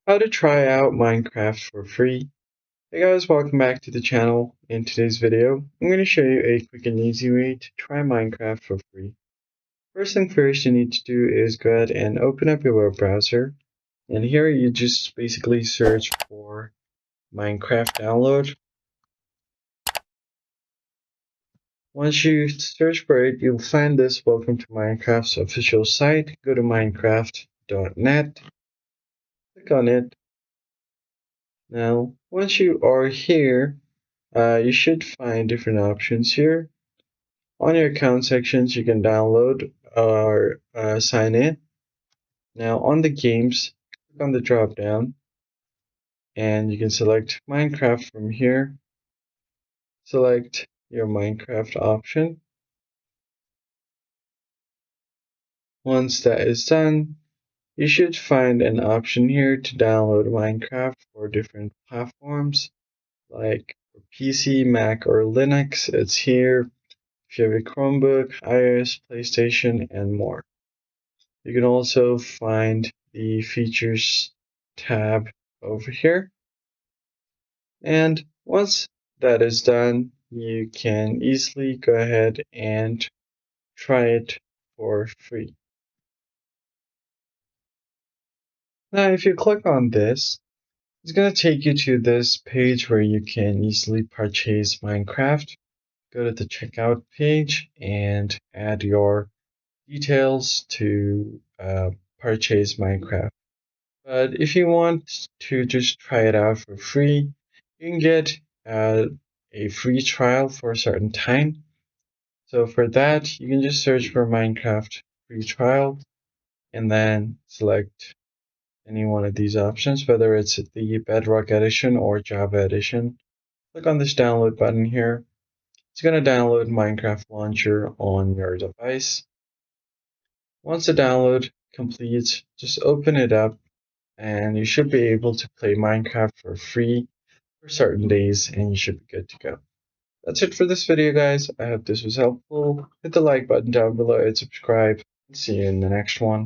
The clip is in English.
How to try out Minecraft for free. Hey guys, welcome back to the channel. In today's video, I'm going to show you a quick and easy way to try Minecraft for free. First thing first you need to do is go ahead and open up your web browser. And here you just basically search for Minecraft download. Once you search for it, you'll find this Welcome to Minecraft's official site. Go to minecraft.net, click on it. Now, once you are here, you should find different options here. On your account sections, you can download or sign in. Now, on the games, click on the drop down and you can select Minecraft from here. Select your Minecraft option. Once that is done, you should find an option here to download Minecraft for different platforms like for PC, Mac, or Linux. It's here. If you have a Chromebook, iOS, PlayStation, and more. You can also find the features tab over here. And once that is done, you can easily go ahead and try it for free. Now, if you click on this, it's going to take you to this page where you can easily purchase Minecraft. Go to the checkout page and add your details to purchase Minecraft. But if you want to just try it out for free, you can get a free trial for a certain time. So for that, you can just search for Minecraft free trial and then select any one of these options, whether it's the Bedrock Edition or Java Edition. Click on this download button here. It's going to download Minecraft Launcher on your device. Once the download completes, just open it up and you should be able to play Minecraft for free for certain days and you should be good to go. That's it for this video, guys. I hope this was helpful. Hit the like button down below and subscribe. See you in the next one.